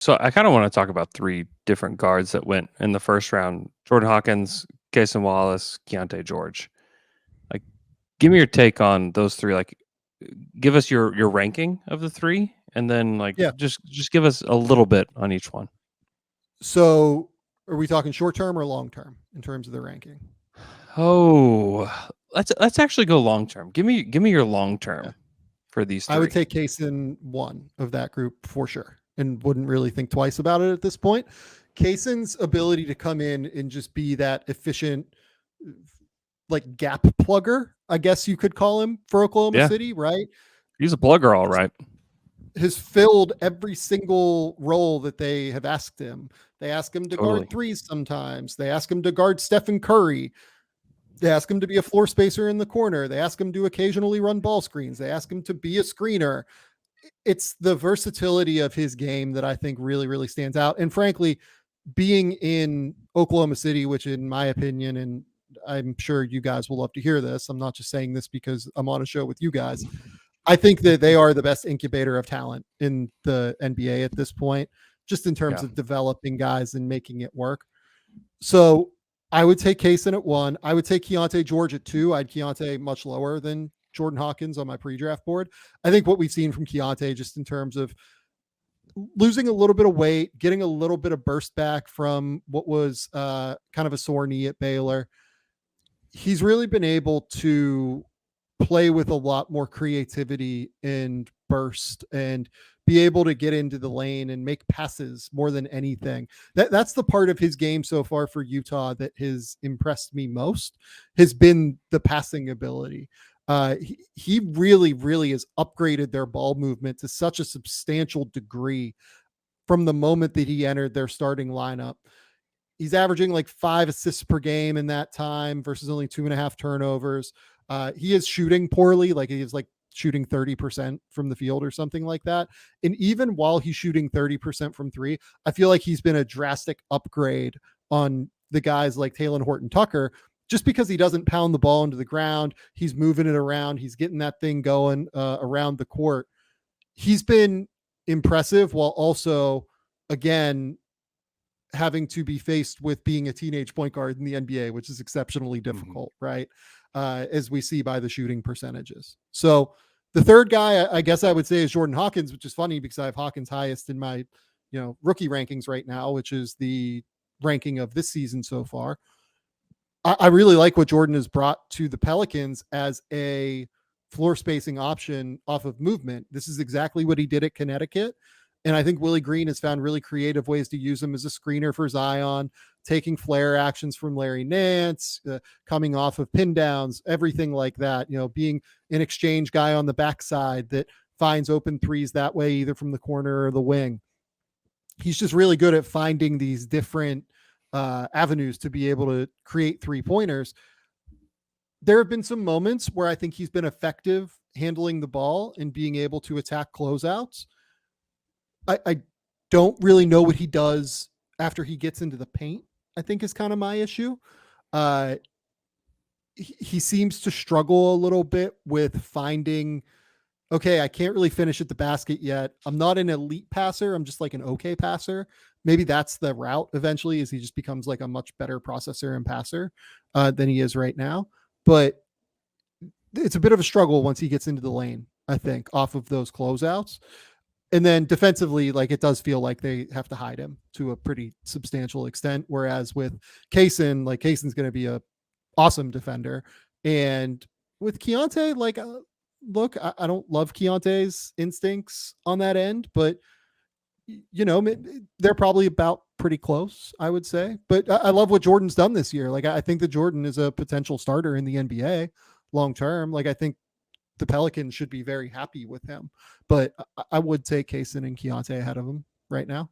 So I kind of want to talk about three different guards that went in the first round: Jordan Hawkins, Cason Wallace, Keontae George. Like, give me your take on those three. Like, give us your ranking of the three, and then Yeah. just give us a little bit on each one. So are we talking short term or long term in terms of the ranking? Oh, let's actually go long term. Give me your long Yeah. term for these I would three. take Kaysen one of that group for sure and wouldn't really think twice about it at this point. Kaysen's ability to come in and just be that efficient, like gap plugger, I guess you could call him for Oklahoma Yeah, City, right? he's a plugger, all right. Has filled every single role that they have asked him. They ask him to Totally. guard threes sometimes. They ask him to guard Stephen Curry. They ask him to be a floor spacer in the corner. They ask him to occasionally run ball screens. They ask him to be a screener. It's the versatility of his game that I think really, really stands out. And frankly, being in Oklahoma City, which in my opinion, and I'm sure you guys will love to hear this, I'm not just saying this because I'm on a show with you guys. I think that they are the best incubator of talent in the NBA at this point, just in terms Yeah. of developing guys and making it work. So I would take Kaysen at one. I would take Keontae George at two. I'd Keontae much lower than Jordan Hawkins on my pre-draft board. I think what we've seen from Keontae, just in terms of losing a little bit of weight, getting a little bit of burst back from what was kind of a sore knee at Baylor, he's really been able to play with a lot more creativity and burst and be able to get into the lane and make passes more than anything. That's the part of his game so far for Utah that has impressed me most, has been the passing ability. He really, really has upgraded their ball movement to such a substantial degree from the moment that he entered their starting lineup. He's averaging like 5 assists per game in that time versus only 2.5 turnovers. He is shooting poorly, like he is like shooting 30% from the field or something like that. And even while he's shooting 30% from three, I feel like he's been a drastic upgrade on the guys like Talen Horton Tucker, just because he doesn't pound the ball into the ground. He's moving it around. He's getting that thing going around the court. He's been impressive while also, again, having to be faced with being a teenage point guard in the NBA, which is exceptionally difficult, right? As we see by the shooting percentages. So the third guy, I guess I would say, is Jordan Hawkins, which is funny because I have Hawkins highest in my, rookie rankings right now, which is the ranking of this season so far. I really like what Jordan has brought to the Pelicans as a floor spacing option off of movement. This is exactly what he did at Connecticut. And I think Willie Green has found really creative ways to use him as a screener for Zion, taking flare actions from Larry Nance, coming off of pin downs, everything like that, being an exchange guy on the backside that finds open threes that way, either from the corner or the wing. He's just really good at finding these different avenues to be able to create 3-pointers. There have been some moments where I think he's been effective handling the ball and being able to attack closeouts. I don't really know what he does after he gets into the paint, I think is kind of my issue. He seems to struggle a little bit with finding, okay, I can't really finish at the basket yet. I'm not an elite passer. I'm just like an okay passer. Maybe that's the route eventually, is he just becomes like a much better processor and passer than he is right now. But it's a bit of a struggle once he gets into the lane, I think, off of those closeouts. And then defensively, like, it does feel like they have to hide him to a pretty substantial extent. Whereas with Kaysen, like, Kaysen's going to be a awesome defender. And with Keontae, like, look, I don't love Keontae's instincts on that end, but they're probably about pretty close, I would say. But I love what Jordan's done this year. Like, I think that Jordan is a potential starter in the NBA long term. Like, I think the Pelicans should be very happy with him, but I would take Kaysen and Keontae ahead of him right now.